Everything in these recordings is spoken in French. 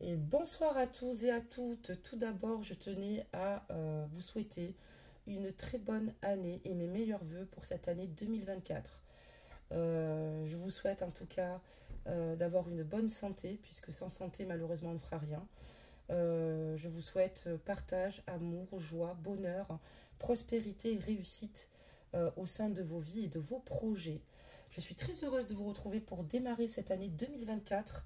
Et bonsoir à tous et à toutes. Tout d'abord, je tenais à vous souhaiter une très bonne année et mes meilleurs voeux pour cette année 2024. Je vous souhaite en tout cas d'avoir une bonne santé, puisque sans santé, malheureusement, on ne fera rien. Je vous souhaite partage, amour, joie, bonheur, prospérité et réussite au sein de vos vies et de vos projets. Je suis très heureuse de vous retrouver pour démarrer cette année 2024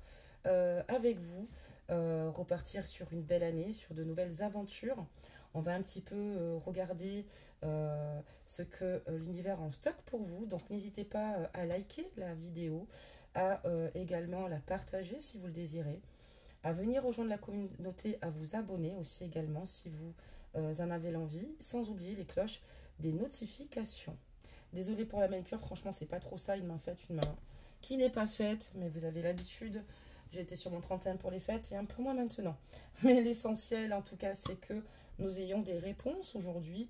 avec vous, repartir sur une belle année, sur de nouvelles aventures. On va un petit peu regarder ce que l'univers a en stock pour vous. Donc n'hésitez pas à liker la vidéo, à également la partager si vous le désirez, à venir rejoindre la communauté, à vous abonner aussi également si vous en avez l'envie, sans oublier les cloches des notifications. Désolée pour la manucure, franchement c'est pas trop ça, il m'a fait une main qui n'est pas faite, mais vous avez l'habitude. J'étais sur mon 31 pour les fêtes et un peu moins maintenant. Mais l'essentiel en tout cas c'est que nous ayons des réponses aujourd'hui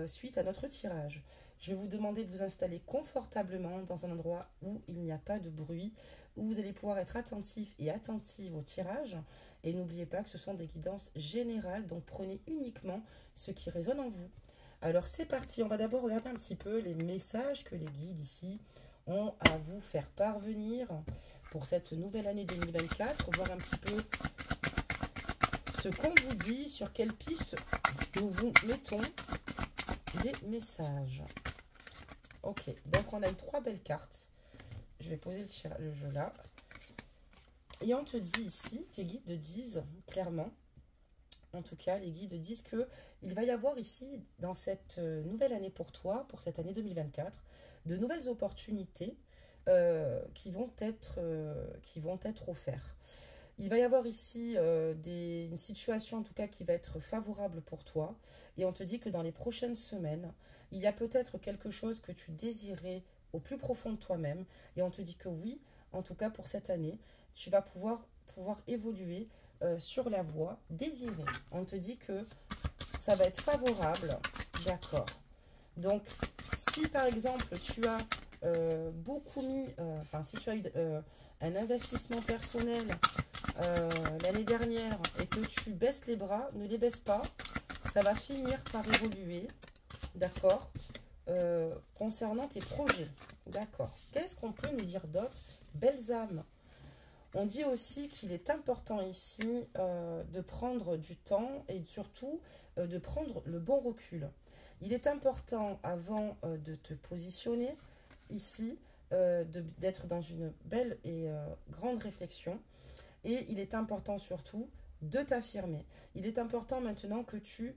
suite à notre tirage. Je vais vous demander de vous installer confortablement dans un endroit où il n'y a pas de bruit, où vous allez pouvoir être attentif et attentive au tirage. Et n'oubliez pas que ce sont des guidances générales, donc prenez uniquement ce qui résonne en vous. Alors c'est parti, on va d'abord regarder un petit peu les messages que les guides ici ont à vous faire parvenir pour cette nouvelle année 2024, voir un petit peu ce qu'on vous dit, sur quelle piste nous vous mettons des messages. Ok, donc on a eu 3 belles cartes. Je vais poser le jeu là. Et on te dit ici, tes guides te disent clairement, en tout cas les guides disent que il va y avoir ici, dans cette nouvelle année pour toi, pour cette année 2024, de nouvelles opportunités qui vont être offertes. Il va y avoir ici une situation en tout cas qui va être favorable pour toi. Et on te dit que dans les prochaines semaines, il y a peut-être quelque chose que tu désirais au plus profond de toi-même. Et on te dit que oui, en tout cas pour cette année, tu vas pouvoir évoluer sur la voie désirée. On te dit que ça va être favorable. D'accord. Donc, si par exemple tu as beaucoup mis, si tu as eu un investissement personnel l'année dernière et que tu baisses les bras, ne les baisse pas, ça va finir par évoluer, d'accord, concernant tes projets, d'accord. Qu'est-ce qu'on peut nous dire d'autre? Belles âmes. On dit aussi qu'il est important ici de prendre du temps et surtout de prendre le bon recul. Il est important avant de te positionner ici, d'être dans une belle et grande réflexion. Et il est important surtout de t'affirmer. Il est important maintenant que tu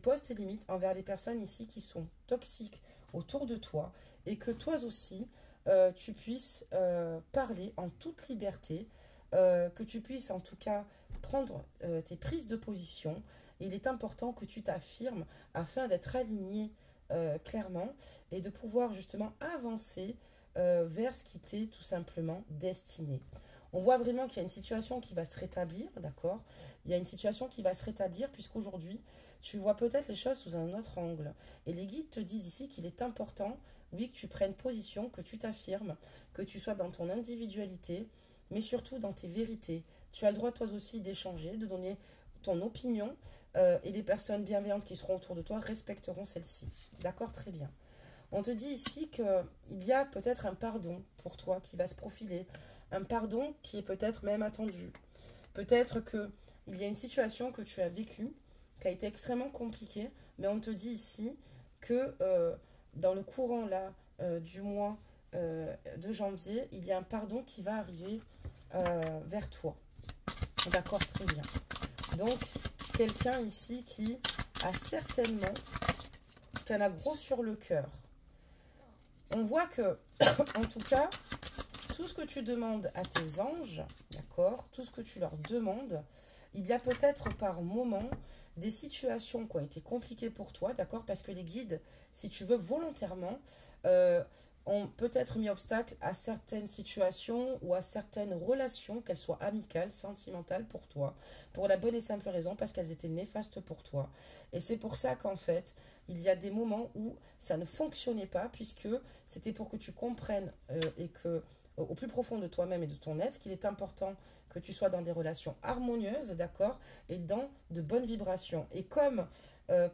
poses tes limites envers les personnes ici qui sont toxiques autour de toi et que toi aussi, tu puisses parler en toute liberté, que tu puisses en tout cas prendre tes prises de position. Et il est important que tu t'affirmes afin d'être aligné clairement et de pouvoir justement avancer vers ce qui t'est tout simplement destiné. On voit vraiment qu'il y a une situation qui va se rétablir, d'accord? Il y a une situation qui va se rétablir puisqu'aujourd'hui, tu vois peut-être les choses sous un autre angle. Et les guides te disent ici qu'il est important, oui, que tu prennes position, que tu t'affirmes, que tu sois dans ton individualité, mais surtout dans tes vérités. Tu as le droit toi aussi d'échanger, de donner ton opinion et les personnes bienveillantes qui seront autour de toi respecteront celle-ci. D'accord? Très bien. On te dit ici qu'il y a peut-être un pardon pour toi qui va se profiler. Un pardon qui est peut-être même attendu. Peut-être qu'il y a une situation que tu as vécue, qui a été extrêmement compliquée, mais on te dit ici que dans le courant là du mois de janvier, il y a un pardon qui va arriver vers toi. D'accord, très bien. Donc, quelqu'un ici qui a certainement, qui en a gros sur le cœur. On voit que, en tout cas, tout ce que tu demandes à tes anges, d'accord, tout ce que tu leur demandes, il y a peut-être par moment des situations qui ont été compliquées pour toi, d'accord, parce que les guides, si tu veux, volontairement, ont peut-être mis obstacle à certaines situations ou à certaines relations, qu'elles soient amicales, sentimentales pour toi, pour la bonne et simple raison, parce qu'elles étaient néfastes pour toi. Et c'est pour ça qu'en fait, il y a des moments où ça ne fonctionnait pas, puisque c'était pour que tu comprennes et que au plus profond de toi-même et de ton être qu'il est important que tu sois dans des relations harmonieuses, d'accord, et dans de bonnes vibrations. Et comme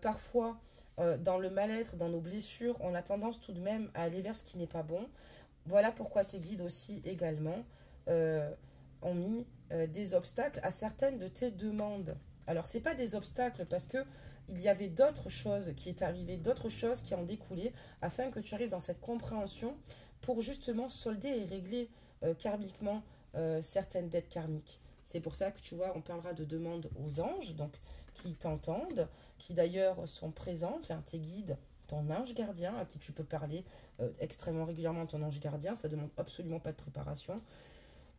parfois, dans le mal-être, dans nos blessures, on a tendance tout de même à aller vers ce qui n'est pas bon, voilà pourquoi tes guides aussi également euh, ont mis des obstacles à certaines de tes demandes. Alors, ce n'est pas des obstacles parce que il y avait d'autres choses qui est arrivé, d'autres choses qui en découlaient afin que tu arrives dans cette compréhension pour justement solder et régler karmiquement certaines dettes karmiques. C'est pour ça que tu vois, on parlera de demandes aux anges, donc qui t'entendent, qui d'ailleurs sont présents, enfin, tes guides, ton ange gardien, à qui tu peux parler extrêmement régulièrement, ton ange gardien, ça demande absolument pas de préparation.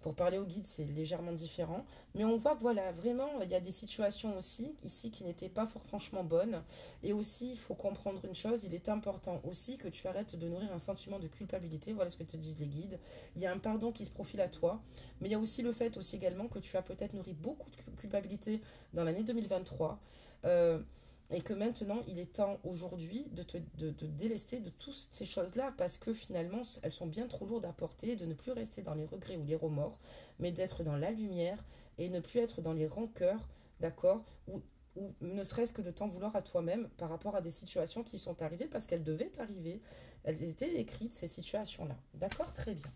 Pour parler au guide, c'est légèrement différent. Mais on voit que voilà, vraiment, il y a des situations aussi ici qui n'étaient pas franchement bonnes. Et aussi, il faut comprendre une chose, il est important aussi que tu arrêtes de nourrir un sentiment de culpabilité. Voilà ce que te disent les guides. Il y a un pardon qui se profile à toi. Mais il y a aussi le fait aussi également que tu as peut-être nourri beaucoup de culpabilité dans l'année 2023. Et que maintenant, il est temps aujourd'hui de te délester de toutes ces choses-là parce que finalement, elles sont bien trop lourdes à porter, de ne plus rester dans les regrets ou les remords, mais d'être dans la lumière et ne plus être dans les rancœurs, d'accord, ou ne serait-ce que de t'en vouloir à toi-même par rapport à des situations qui sont arrivées parce qu'elles devaient arriver. Elles étaient écrites, ces situations-là. D'accord? Très bien.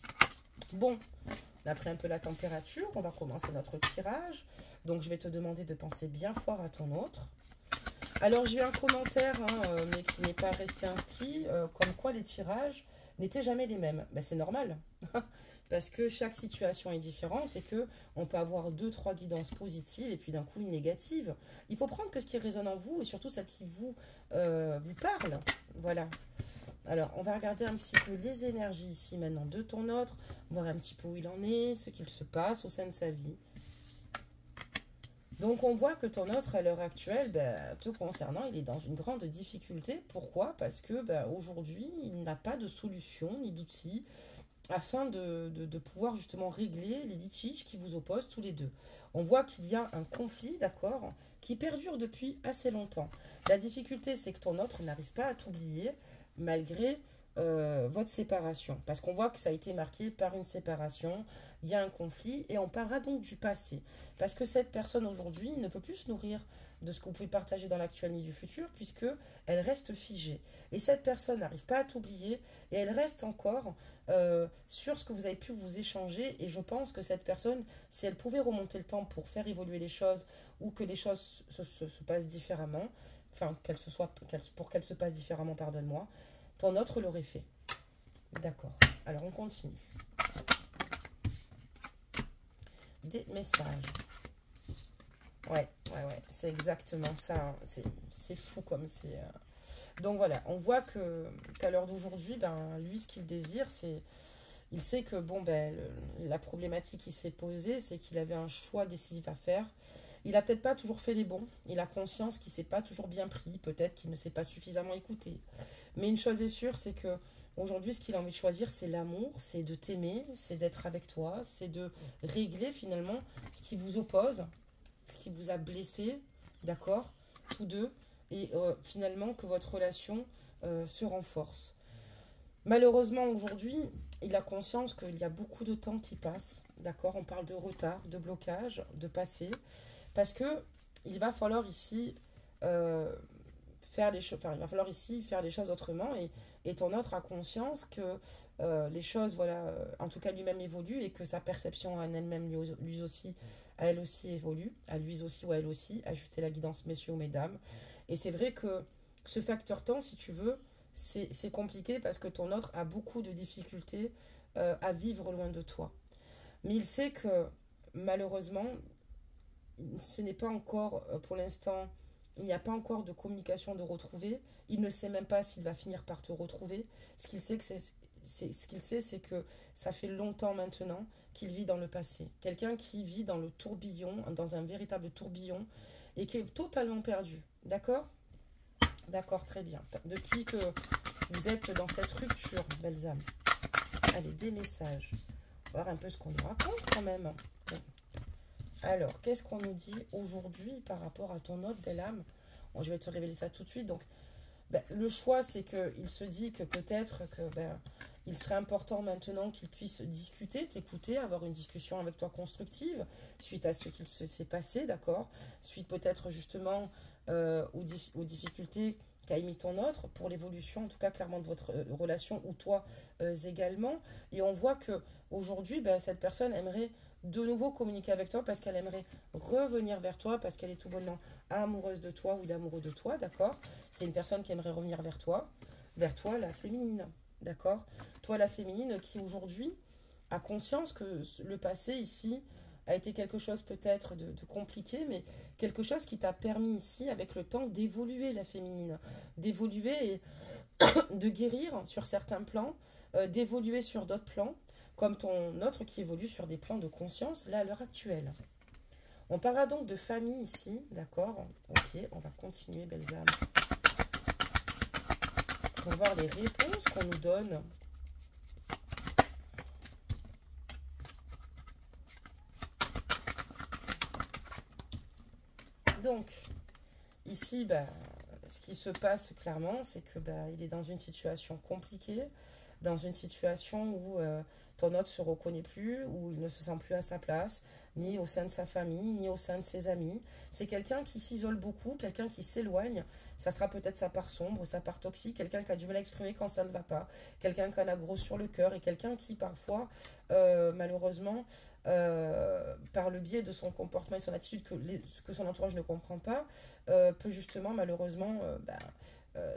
Bon, on a pris un peu la température, on va commencer notre tirage. Donc, je vais te demander de penser bien fort à ton autre. Alors, j'ai eu un commentaire, mais qui n'est pas resté inscrit, comme quoi les tirages n'étaient jamais les mêmes. Ben, c'est normal, parce que chaque situation est différente et que on peut avoir 2-3 guidances positives et puis d'un coup une négative. Il faut prendre que ce qui résonne en vous et surtout celle qui vous parle. Voilà. Alors, on va regarder un petit peu les énergies ici maintenant de ton autre, voir un petit peu où il en est, ce qu'il se passe au sein de sa vie. Donc, on voit que ton autre, à l'heure actuelle, te concernant, il est dans une grande difficulté. Pourquoi? Parce que aujourd'hui, il n'a pas de solution ni d'outils afin de pouvoir justement régler les litiges qui vous opposent tous les deux. On voit qu'il y a un conflit, d'accord, qui perdure depuis assez longtemps. La difficulté, c'est que ton autre n'arrive pas à t'oublier malgré votre séparation. Parce qu'on voit que ça a été marqué par une séparation, il y a un conflit et on parlera donc du passé. Parce que cette personne aujourd'hui ne peut plus se nourrir de ce que vous pouvez partager dans l'actuel ni du futur puisque elle reste figée. Et cette personne n'arrive pas à t'oublier et elle reste encore sur ce que vous avez pu vous échanger. Et je pense que cette personne, si elle pouvait remonter le temps pour faire évoluer les choses ou que les choses se passent différemment, enfin pour qu'elles se passent différemment, pardonne-moi, ton autre l'aurait fait. D'accord. Alors on continue. Des messages. Ouais, c'est exactement ça. Hein. C'est fou comme c'est... Donc voilà, on voit qu'à l'heure d'aujourd'hui, lui, ce qu'il désire, c'est... Il sait que, la problématique qui s'est posée, c'est qu'il avait un choix décisif à faire. Il n'a peut-être pas toujours fait les bons. Il a conscience qu'il ne s'est pas toujours bien pris. Peut-être qu'il ne s'est pas suffisamment écouté. Mais une chose est sûre, c'est que aujourd'hui, ce qu'il a envie de choisir, c'est l'amour, c'est de t'aimer, c'est d'être avec toi, c'est de régler finalement ce qui vous oppose, ce qui vous a blessé, d'accord, tous deux, et finalement que votre relation se renforce. Malheureusement, aujourd'hui, il a conscience qu'il y a beaucoup de temps qui passe, d'accord, on parle de retard, de blocage, de passé, parce que il va falloir ici faire les choses, enfin, il va falloir ici faire les choses autrement et ton autre a conscience que les choses, voilà, en tout cas lui-même évoluent et que sa perception en elle-même lui aussi, à elle aussi évolue, à lui aussi ou à elle aussi, ajuster la guidance messieurs ou mesdames. Et c'est vrai que ce facteur temps, si tu veux, c'est compliqué parce que ton autre a beaucoup de difficultés à vivre loin de toi. Mais il sait que malheureusement, ce n'est pas encore, pour l'instant, il n'y a pas encore de communication de retrouver. Il ne sait même pas s'il va finir par te retrouver. Ce qu'il sait, c'est que ça fait longtemps maintenant qu'il vit dans le passé. Quelqu'un qui vit dans le tourbillon, dans un véritable tourbillon, et qui est totalement perdu. D'accord ? D'accord, très bien. Depuis que vous êtes dans cette rupture, belles âmes. Allez, des messages. On va voir un peu ce qu'on nous raconte quand même. Bon. Alors, qu'est-ce qu'on nous dit aujourd'hui par rapport à ton autre belle âme? Bon, je vais te révéler ça tout de suite. Donc, Ben, le choix, c'est qu'il se dit que peut-être que ben, il serait important maintenant qu'il puisse discuter, t'écouter, avoir une discussion avec toi constructive suite à ce qu'il s'est passé, d'accord? Suite peut-être justement aux difficultés qu'a émis ton autre pour l'évolution, en tout cas clairement de votre relation ou toi également. Et on voit que aujourd'hui, ben, cette personne aimerait de nouveau communiquer avec toi parce qu'elle aimerait revenir vers toi parce qu'elle est tout bonnement amoureuse de toi ou il est amoureux de toi, d'accord? C'est une personne qui aimerait revenir vers toi, la féminine, d'accord? Toi, la féminine qui aujourd'hui a conscience que le passé ici a été quelque chose peut-être de compliqué, mais quelque chose qui t'a permis ici, avec le temps, d'évoluer la féminine, d'évoluer et de guérir sur certains plans, d'évoluer sur d'autres plans, comme ton autre qui évolue sur des plans de conscience, là, à l'heure actuelle. On parlera donc de famille ici, d'accord? Ok, on va continuer, belles âmes. On va voir les réponses qu'on nous donne. Donc, ici, bah, ce qui se passe clairement, c'est que bah, il est dans une situation compliquée, dans une situation où ton autre ne se reconnaît plus, où il ne se sent plus à sa place, ni au sein de sa famille, ni au sein de ses amis. C'est quelqu'un qui s'isole beaucoup, quelqu'un qui s'éloigne. Ça sera peut-être sa part sombre, sa part toxique, quelqu'un qui a du mal à exprimer quand ça ne va pas, quelqu'un qui en a gros sur le cœur et quelqu'un qui parfois, malheureusement, par le biais de son comportement et son attitude que son entourage ne comprend pas, peut justement malheureusement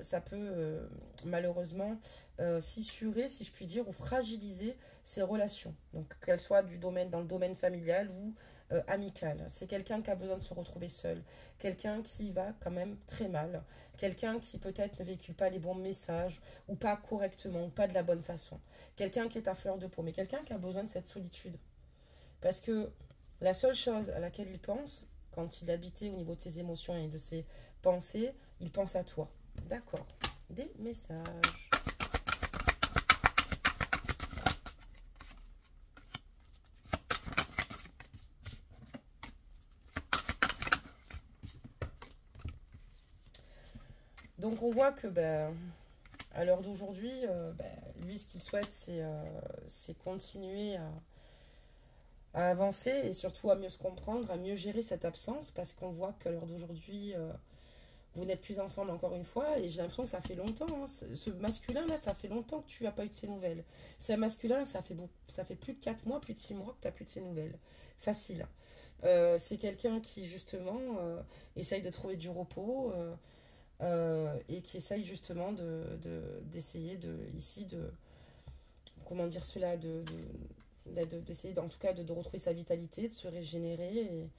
ça peut malheureusement fissurer, si je puis dire, ou fragiliser ses relations. Donc qu'elles soient dans le domaine familial ou amical. C'est quelqu'un qui a besoin de se retrouver seul, quelqu'un qui va quand même très mal, quelqu'un qui peut-être ne véhicule pas les bons messages, ou pas correctement, ou pas de la bonne façon. Quelqu'un qui est à fleur de peau, mais quelqu'un qui a besoin de cette solitude. Parce que la seule chose à laquelle il pense, quand il habitait au niveau de ses émotions et de ses pensées, il pense à toi. D'accord. Des messages. Donc on voit que à l'heure d'aujourd'hui, lui ce qu'il souhaite c'est continuer à avancer et surtout à mieux se comprendre, à mieux gérer cette absence parce qu'on voit qu'à l'heure d'aujourd'hui vous n'êtes plus ensemble encore une fois et j'ai l'impression que ça fait longtemps, hein. Ce masculin là ça fait longtemps que tu n'as pas eu de ses nouvelles. C'est un masculin, ça fait plus de 4 mois, plus de 6 mois que tu n'as plus de ses nouvelles. Facile. C'est quelqu'un qui justement essaye de trouver du repos et qui essaye justement d'essayer comment dire cela, d'essayer en tout cas de retrouver sa vitalité, de se régénérer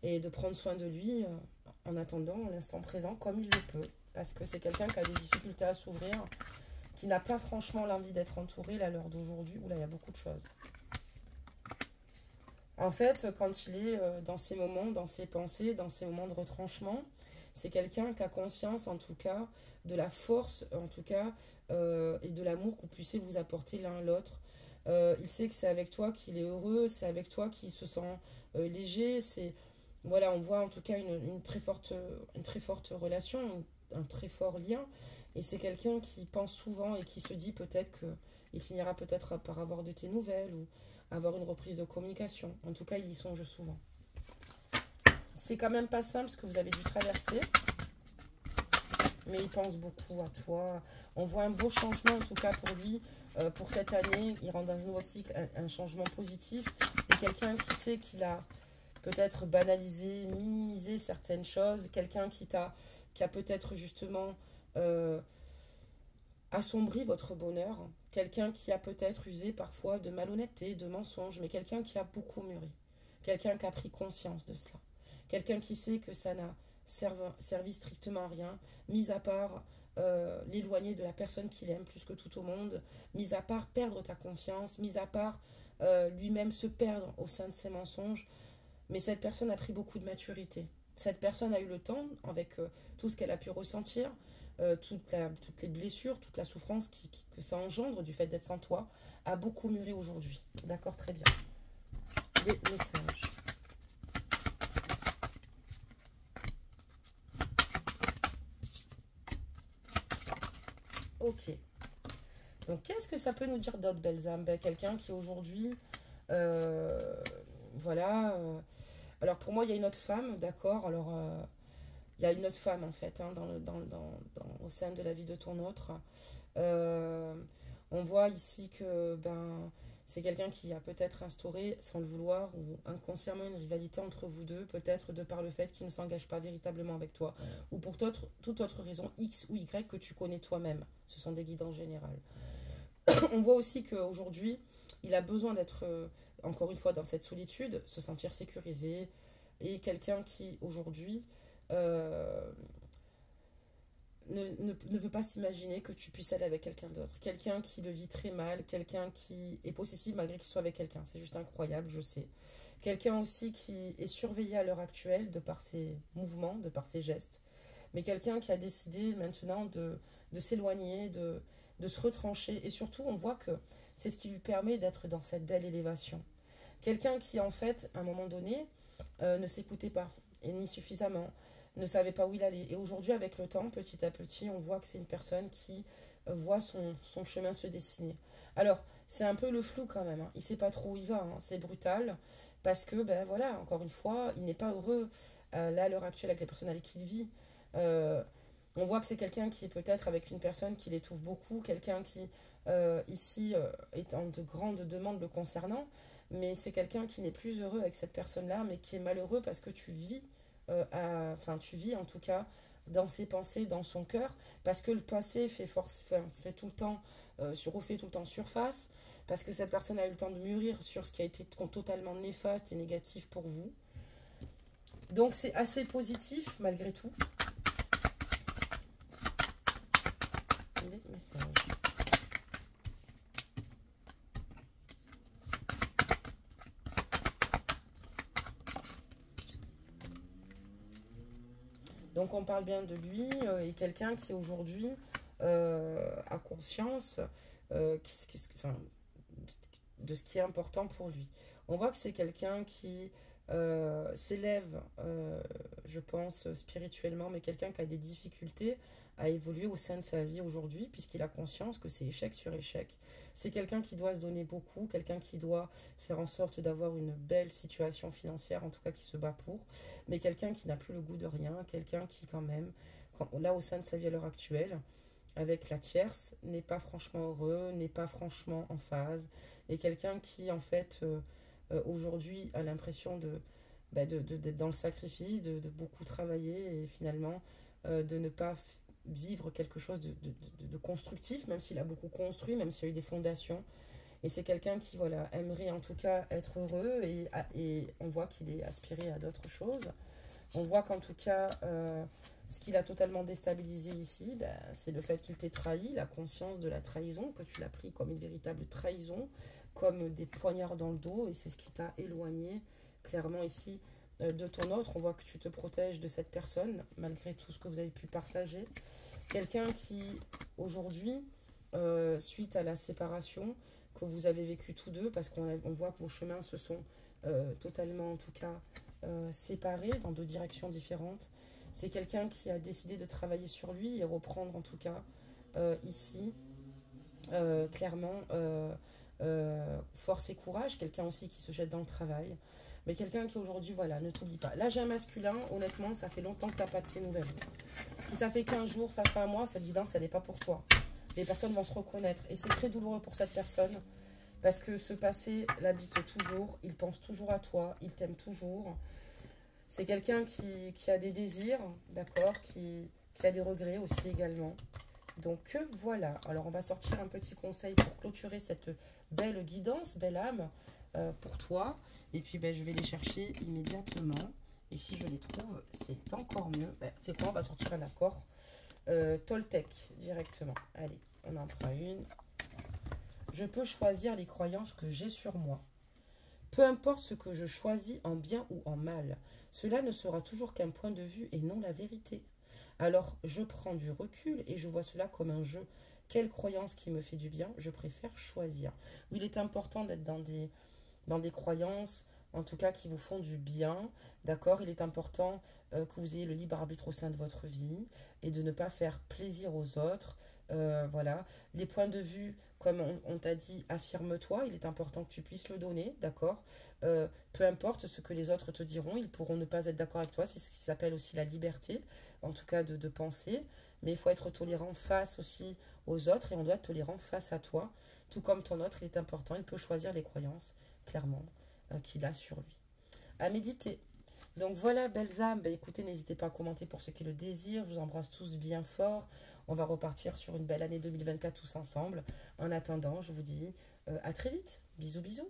et de prendre soin de lui en attendant l'instant présent comme il le peut. Parce que c'est quelqu'un qui a des difficultés à s'ouvrir, qui n'a pas franchement l'envie d'être entouré à l'heure d'aujourd'hui où là il y a beaucoup de choses. En fait, quand il est dans ces moments, dans ses pensées, dans ces moments de retranchement, c'est quelqu'un qui a conscience en tout cas de la force en tout cas et de l'amour que vous puissiez vous apporter l'un à l'autre. Il sait que c'est avec toi qu'il est heureux, c'est avec toi qu'il se sent léger. Voilà, on voit en tout cas une très forte relation, un très fort lien. Et c'est quelqu'un qui pense souvent et qui se dit peut-être qu'il finira peut-être par avoir de tes nouvelles ou avoir une reprise de communication. En tout cas, il y songe souvent. C'est quand même pas simple ce que vous avez dû traverser. Mais il pense beaucoup à toi. On voit un beau changement en tout cas pour lui. Pour cette année, il rentre dans un nouveau cycle, un changement positif. Et quelqu'un qui sait qu'il a peut-être banalisé, minimisé certaines choses. Quelqu'un qui a peut-être justement assombri votre bonheur. Quelqu'un qui a peut-être usé parfois de malhonnêteté, de mensonges. Mais quelqu'un qui a beaucoup mûri. Quelqu'un qui a pris conscience de cela. Quelqu'un qui sait que ça n'a servi strictement à rien, mis à part l'éloigner de la personne qu'il aime plus que tout au monde, mis à part perdre ta confiance, mis à part lui-même se perdre au sein de ses mensonges. Mais cette personne a pris beaucoup de maturité. Cette personne a eu le temps, avec tout ce qu'elle a pu ressentir, toutes les blessures, toute la souffrance que ça engendre du fait d'être sans toi, a beaucoup mûri aujourd'hui. D'accord, très bien. Des messages. Ok. Donc, qu'est-ce que ça peut nous dire d'autres belles âmes? Ben, quelqu'un qui aujourd'hui, voilà. Alors, pour moi, il y a une autre femme, d'accord. Alors, il y a une autre femme, en fait, hein, au sein de la vie de ton autre. Euh, on voit ici que ben, c'est quelqu'un qui a peut-être instauré, sans le vouloir, ou inconsciemment, une rivalité entre vous deux, peut-être de par le fait qu'il ne s'engage pas véritablement avec toi, ou pour toute autre raison, X ou Y, que tu connais toi-même. Ce sont des guidances générales. On voit aussi qu'aujourd'hui, il a besoin d'être, encore une fois, dans cette solitude, se sentir sécurisé, et quelqu'un qui, aujourd'hui, euh, ne veut pas s'imaginer que tu puisses aller avec quelqu'un d'autre. Quelqu'un qui le vit très mal, quelqu'un qui est possessif malgré qu'il soit avec quelqu'un. C'est juste incroyable, je sais. Quelqu'un aussi qui est surveillé à l'heure actuelle de par ses mouvements, de par ses gestes. Mais quelqu'un qui a décidé maintenant de s'éloigner, de se retrancher. Et surtout, on voit que c'est ce qui lui permet d'être dans cette belle élévation. Quelqu'un qui, en fait, à un moment donné, ne s'écoutait pas, et ni suffisamment, ne savait pas où il allait. Et aujourd'hui, avec le temps, petit à petit, on voit que c'est une personne qui voit son chemin se dessiner. Alors, c'est un peu le flou quand même, hein. Il ne sait pas trop où il va, hein. C'est brutal, parce que, ben voilà, encore une fois, il n'est pas heureux là, à l'heure actuelle, avec les personnes avec qui il vit. Euh, on voit que c'est quelqu'un qui est peut-être avec une personne qui l'étouffe beaucoup, quelqu'un qui, ici, est en de grandes demandes le concernant, mais c'est quelqu'un qui n'est plus heureux avec cette personne-là, mais qui est malheureux parce que tu vis, tu vis en tout cas dans ses pensées, dans son cœur, parce que le passé fait tout le temps, refait tout le temps surface, parce que cette personne a eu le temps de mûrir sur ce qui a été totalement néfaste et négatif pour vous. Donc c'est assez positif malgré tout. Des messages. Donc on parle bien de lui et quelqu'un qui aujourd'hui a conscience enfin, de ce qui est important pour lui. On voit que c'est quelqu'un qui s'élève, je pense, spirituellement, mais quelqu'un qui a des difficultés à évoluer au sein de sa vie aujourd'hui, puisqu'il a conscience que c'est échec sur échec. C'est quelqu'un qui doit se donner beaucoup, quelqu'un qui doit faire en sorte d'avoir une belle situation financière, en tout cas qui se bat pour, mais quelqu'un qui n'a plus le goût de rien, quelqu'un qui quand même, là au sein de sa vie à l'heure actuelle, avec la tierce, n'est pas franchement heureux, n'est pas franchement en phase, et quelqu'un qui en fait aujourd'hui a l'impression d'être dans le sacrifice, de beaucoup travailler et finalement de ne pas vivre quelque chose de constructif, même s'il a beaucoup construit, même s'il y a eu des fondations. Et c'est quelqu'un qui voilà, aimerait en tout cas être heureux et on voit qu'il est aspiré à d'autres choses. On voit qu'en tout cas, ce qu'il a totalement déstabilisé ici, ben, c'est le fait qu'il t'ait trahi, la conscience de la trahison, que tu l'as pris comme une véritable trahison, comme des poignards dans le dos, et c'est ce qui t'a éloigné clairement ici de ton autre. On voit que tu te protèges de cette personne, malgré tout ce que vous avez pu partager. Quelqu'un qui, aujourd'hui, suite à la séparation que vous avez vécu tous deux, parce qu'on voit que vos chemins se sont totalement, en tout cas, séparés dans deux directions différentes. C'est quelqu'un qui a décidé de travailler sur lui et reprendre, en tout cas, ici, clairement, force et courage. Quelqu'un aussi qui se jette dans le travail. Mais quelqu'un qui aujourd'hui, voilà, ne t'oublie pas. Là, j'ai un masculin, honnêtement, ça fait longtemps que tu n'as pas de ces nouvelles. Si ça fait 15 jours, ça fait un mois, cette guidance, elle n'est pas pour toi. Les personnes vont se reconnaître. Et c'est très douloureux pour cette personne. Parce que ce passé l'habite toujours. Il pense toujours à toi. Il t'aime toujours. C'est quelqu'un qui a des désirs, d'accord, qui a des regrets aussi également. Donc voilà. Alors, on va sortir un petit conseil pour clôturer cette belle guidance, belle âme, pour toi. Et puis, ben, je vais les chercher immédiatement. Et si je les trouve, c'est encore mieux. Ben, c'est quoi? On va sortir un accord Toltec directement. Allez, on en prend une. Je peux choisir les croyances que j'ai sur moi. Peu importe ce que je choisis en bien ou en mal, cela ne sera toujours qu'un point de vue et non la vérité. Alors je prends du recul et je vois cela comme un jeu. Quelle croyance qui me fait du bien, je préfère choisir. Il est important d'être dans des croyances, en tout cas qui vous font du bien, d'accord. Il est important que vous ayez le libre arbitre au sein de votre vie et de ne pas faire plaisir aux autres, Voilà. Les points de vue, comme on t'a dit, affirme-toi. Il est important que tu puisses le donner, d'accord? Peu importe ce que les autres te diront, ils pourront ne pas être d'accord avec toi. C'est ce qui s'appelle aussi la liberté, en tout cas de penser. Mais il faut être tolérant face aussi aux autres et on doit être tolérant face à toi. Tout comme ton autre, il est important. Il peut choisir les croyances, clairement, qu'il a sur lui. À méditer. Donc voilà, belles âmes, bah, écoutez, n'hésitez pas à commenter pour ceux qui le désirent. Je vous embrasse tous bien fort. On va repartir sur une belle année 2024 tous ensemble. En attendant, je vous dis à très vite. Bisous, bisous.